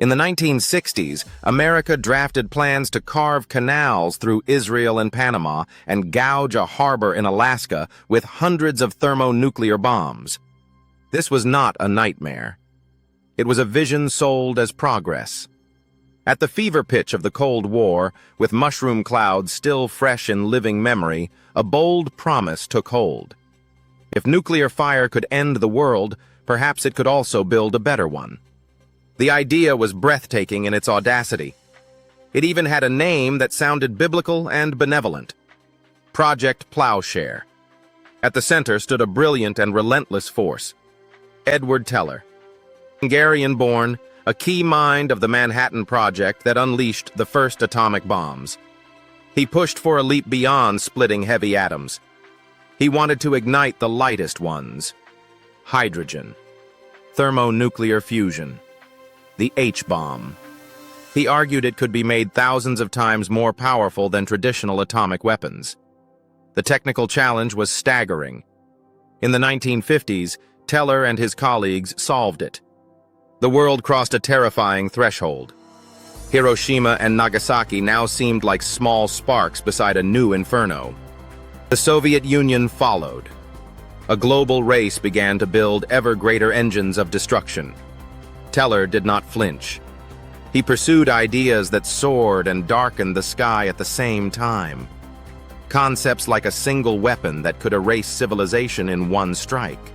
In the 1960s, America drafted plans to carve canals through Israel and Panama and gouge a harbor in Alaska with hundreds of thermonuclear bombs. This was not a nightmare. It was a vision sold as progress. At the fever pitch of the Cold War, with mushroom clouds still fresh in living memory, a bold promise took hold. If nuclear fire could end the world, perhaps it could also build a better one. The idea was breathtaking in its audacity. It even had a name that sounded biblical and benevolent: Project Plowshare. At the center stood a brilliant and relentless force: Edward Teller, Hungarian-born, a key mind of the Manhattan Project that unleashed the first atomic bombs. He pushed for a leap beyond splitting heavy atoms. He wanted to ignite the lightest ones: hydrogen, thermonuclear fusion, the H-bomb. He argued it could be made thousands of times more powerful than traditional atomic weapons. The technical challenge was staggering. In the 1950s, Teller and his colleagues solved it. The world crossed a terrifying threshold. Hiroshima and Nagasaki now seemed like small sparks beside a new inferno. The Soviet Union followed. A global race began to build ever greater engines of destruction. Teller did not flinch. He pursued ideas that soared and darkened the sky at the same time. Concepts like a single weapon that could erase civilization in one strike.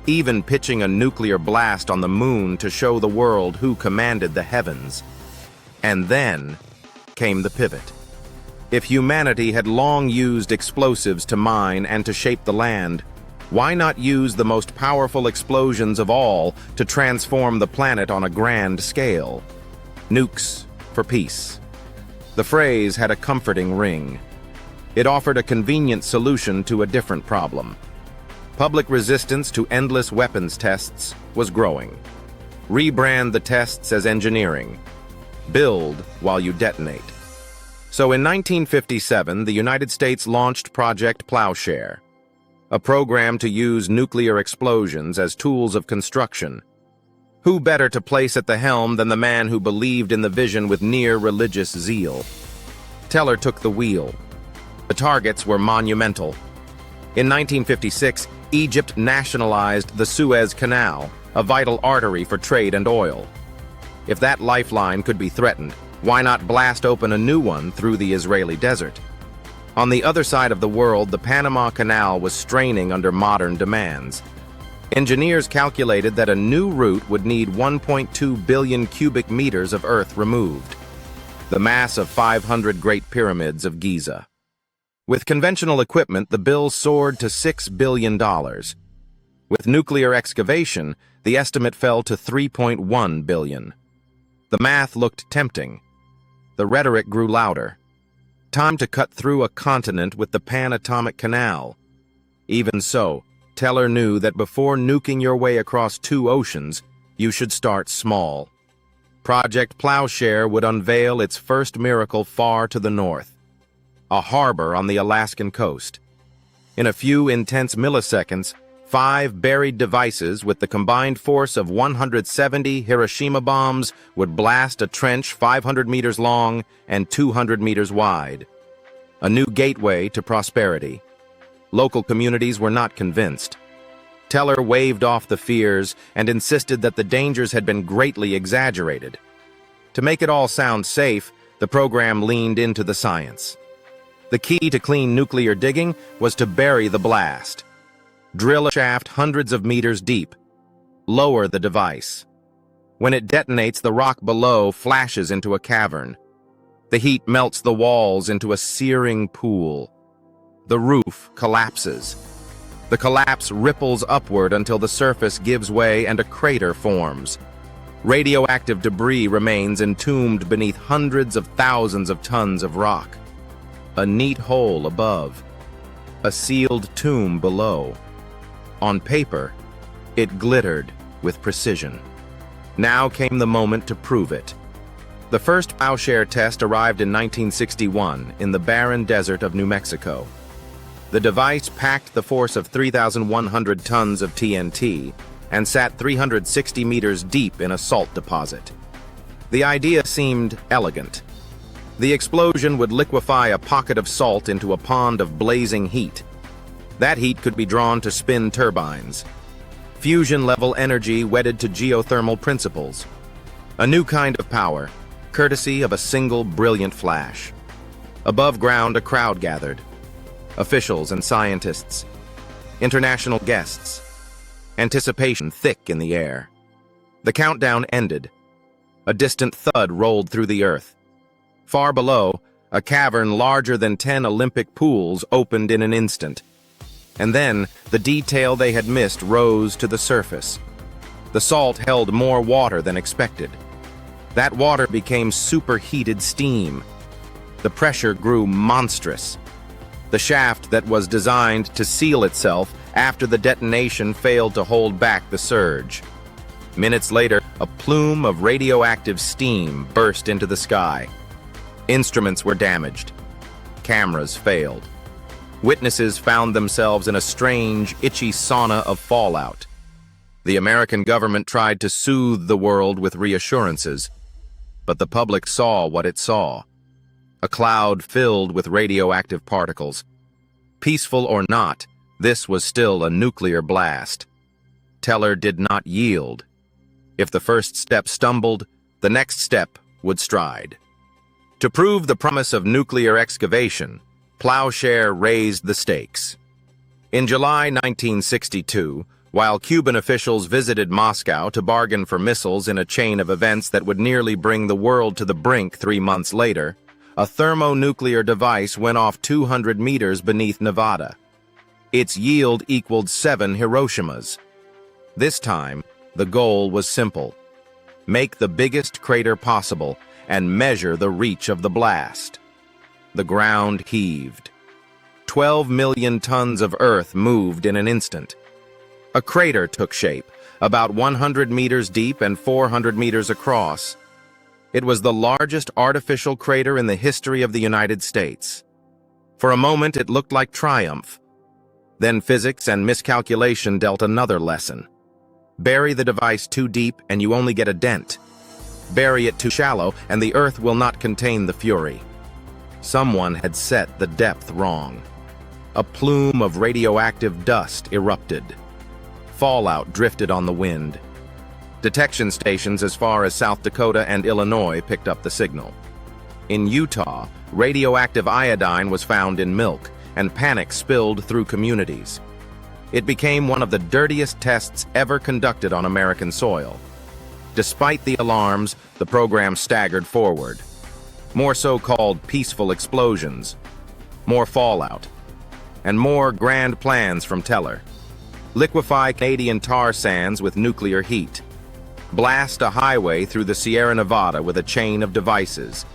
Even pitching a nuclear blast on the moon to show the world who commanded the heavens. And then came the pivot. If humanity had long used explosives to mine and to shape the land, why not use the most powerful explosions of all to transform the planet on a grand scale? Nukes for peace. The phrase had a comforting ring. It offered a convenient solution to a different problem. Public resistance to endless weapons tests was growing. Rebrand the tests as engineering. Build while you detonate. So in 1957, the United States launched Project Plowshare, a program to use nuclear explosions as tools of construction. Who better to place at the helm than the man who believed in the vision with near religious zeal? Teller took the wheel. The targets were monumental. In 1956, Egypt nationalized the Suez Canal, a vital artery for trade and oil. If that lifeline could be threatened, why not blast open a new one through the Israeli desert? On the other side of the world, the Panama Canal was straining under modern demands. Engineers calculated that a new route would need 1.2 billion cubic meters of earth removed, the mass of 500 Great Pyramids of Giza. With conventional equipment, the bill soared to $6 billion. With nuclear excavation, the estimate fell to $3.1 billion. The math looked tempting. The rhetoric grew louder. Time to cut through a continent with the Pan Atomic Canal. Even so, Teller knew that before nuking your way across two oceans, you should start small. Project Plowshare would unveil its first miracle far to the north: a harbor on the Alaskan coast. In a few intense milliseconds, 5 buried devices with the combined force of 170 Hiroshima bombs would blast a trench 500 meters long and 200 meters wide. A new gateway to prosperity. Local communities were not convinced. Teller waved off the fears and insisted that the dangers had been greatly exaggerated. To make it all sound safe, the program leaned into the science. The key to clean nuclear digging was to bury the blast. Drill a shaft hundreds of meters deep. Lower the device. When it detonates, the rock below flashes into a cavern. The heat melts the walls into a searing pool. The roof collapses. The collapse ripples upward until the surface gives way and a crater forms. Radioactive debris remains entombed beneath hundreds of thousands of tons of rock. A neat hole above. A sealed tomb below. On paper, it glittered with precision. Now came the moment to prove it. The first Plowshare test arrived in 1961 in the barren desert of New Mexico. The device packed the force of 3,100 tons of TNT and sat 360 meters deep in a salt deposit. The idea seemed elegant. The explosion would liquefy a pocket of salt into a pond of blazing heat. That heat could be drawn to spin turbines. Fusion-level energy wedded to geothermal principles. A new kind of power, courtesy of a single brilliant flash. Above ground, a crowd gathered. Officials and scientists. International guests. Anticipation thick in the air. The countdown ended. A distant thud rolled through the earth. Far below, a cavern larger than 10 Olympic pools opened in an instant. And then, the detail they had missed rose to the surface. The salt held more water than expected. That water became superheated steam. The pressure grew monstrous. The shaft that was designed to seal itself after the detonation failed to hold back the surge. Minutes later, a plume of radioactive steam burst into the sky. Instruments were damaged. Cameras failed. Witnesses found themselves in a strange, itchy sauna of fallout. The American government tried to soothe the world with reassurances, but the public saw what it saw. A cloud filled with radioactive particles. Peaceful or not, this was still a nuclear blast. Teller did not yield. If the first step stumbled, the next step would stride. To prove the promise of nuclear excavation, Plowshare raised the stakes. In July 1962, while Cuban officials visited Moscow to bargain for missiles in a chain of events that would nearly bring the world to the brink 3 months later, a thermonuclear device went off 200 meters beneath Nevada. Its yield equaled 7 Hiroshimas. This time, the goal was simple: make the biggest crater possible and measure the reach of the blast. The ground heaved. 12 million tons of earth moved in an instant. A crater took shape, about 100 meters deep and 400 meters across. It was the largest artificial crater in the history of the United States. For a moment, it looked like triumph. Then physics and miscalculation dealt another lesson. Bury the device too deep and you only get a dent. Bury it too shallow and the earth will not contain the fury. Someone had set the depth wrong. A plume of radioactive dust erupted. Fallout drifted on the wind. Detection stations as far as South Dakota and Illinois picked up the signal. In Utah, radioactive iodine was found in milk, and panic spilled through communities. It became one of the dirtiest tests ever conducted on American soil. Despite the alarms, the program staggered forward. More so-called peaceful explosions, more fallout, and more grand plans from Teller. Liquefy Canadian tar sands with nuclear heat. Blast a highway through the Sierra Nevada with a chain of devices.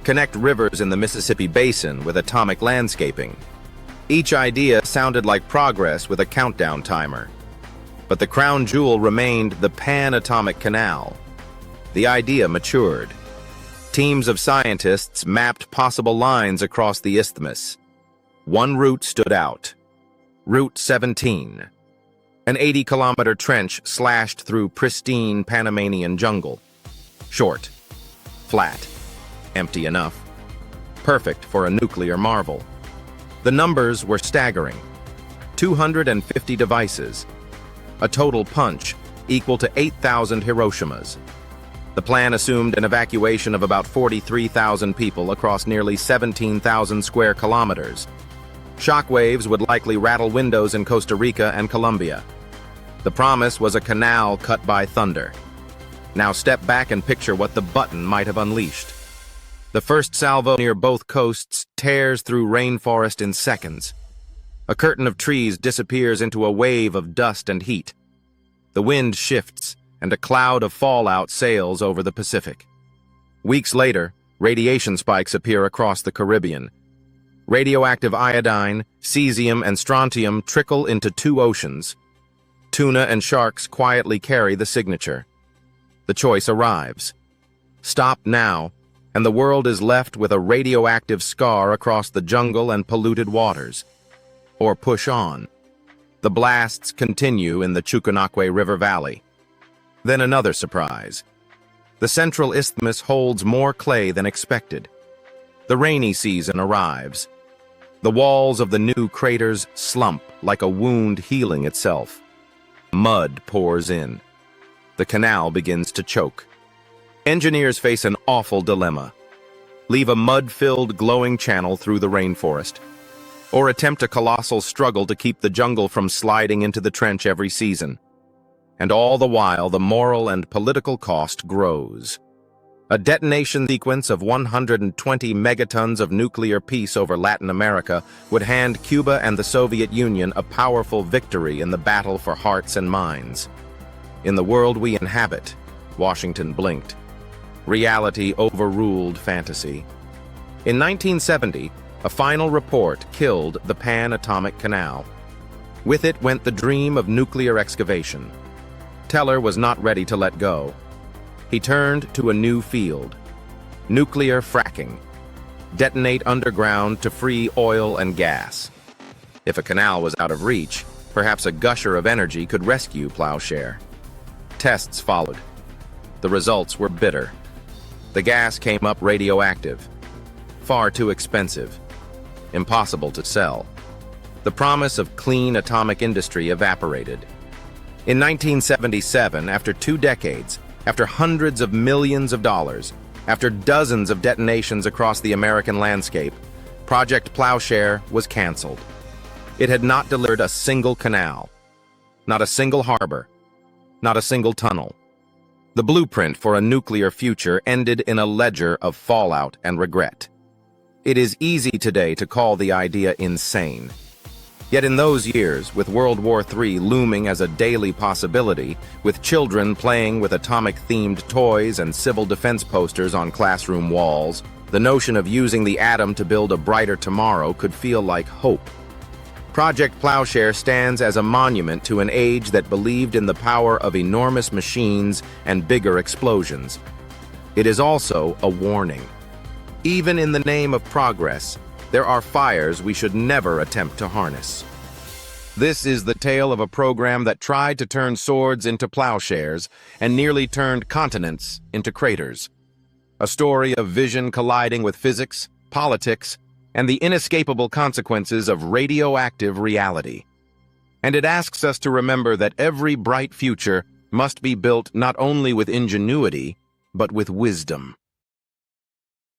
Connect rivers in the Mississippi Basin with atomic landscaping. Each idea sounded like progress with a countdown timer. But the crown jewel remained the Pan Atomic Canal. The idea matured. Teams of scientists mapped possible lines across the isthmus. One route stood out. Route 17. An 80-kilometer trench slashed through pristine Panamanian jungle. Short, flat, empty enough. Perfect for a nuclear marvel. The numbers were staggering. 250 devices. A total punch equal to 8,000 Hiroshimas. The plan assumed an evacuation of about 43,000 people across nearly 17,000 square kilometers. Shockwaves would likely rattle windows in Costa Rica and Colombia. The promise was a canal cut by thunder. Now step back and picture what the button might have unleashed. The first salvo near both coasts tears through rainforest in seconds. A curtain of trees disappears into a wave of dust and heat. The wind shifts, and a cloud of fallout sails over the Pacific. Weeks later, radiation spikes appear across the Caribbean. Radioactive iodine, cesium, and strontium trickle into 2 oceans. Tuna and sharks quietly carry the signature. The choice arrives. Stop now, and the world is left with a radioactive scar across the jungle and polluted waters. Or push on. The blasts continue in the Chukunakwe River Valley. Then another surprise. The central isthmus holds more clay than expected. The rainy season arrives. The walls of the new craters slump like a wound healing itself. Mud pours in. The canal begins to choke. Engineers face an awful dilemma. Leave a mud-filled, glowing channel through the rainforest, or attempt a colossal struggle to keep the jungle from sliding into the trench every season. And all the while, the moral and political cost grows. A detonation sequence of 120 megatons of nuclear peace over Latin America would hand Cuba and the Soviet Union a powerful victory in the battle for hearts and minds. In the world we inhabit, Washington blinked. Reality overruled fantasy. In 1970, a final report killed the Pan Atomic Canal. With it went the dream of nuclear excavation. Teller was not ready to let go. He turned to a new field: nuclear fracking. Detonate underground to free oil and gas. If a canal was out of reach, perhaps a gusher of energy could rescue Plowshare. Tests followed. The results were bitter. The gas came up radioactive. Far too expensive. Impossible to sell. The promise of clean atomic industry evaporated. In 1977, after 2 decades, after hundreds of millions of dollars, after dozens of detonations across the American landscape, Project Plowshare was canceled. It had not delivered a single canal, not a single harbor, not a single tunnel. The blueprint for a nuclear future ended in a ledger of fallout and regret. It is easy today to call the idea insane. Yet in those years, with World War III looming as a daily possibility, with children playing with atomic-themed toys and civil defense posters on classroom walls, the notion of using the atom to build a brighter tomorrow could feel like hope. Project Plowshare stands as a monument to an age that believed in the power of enormous machines and bigger explosions. It is also a warning. Even in the name of progress, there are fires we should never attempt to harness. This is the tale of a program that tried to turn swords into plowshares and nearly turned continents into craters. A story of vision colliding with physics, politics, and the inescapable consequences of radioactive reality. And it asks us to remember that every bright future must be built not only with ingenuity, but with wisdom.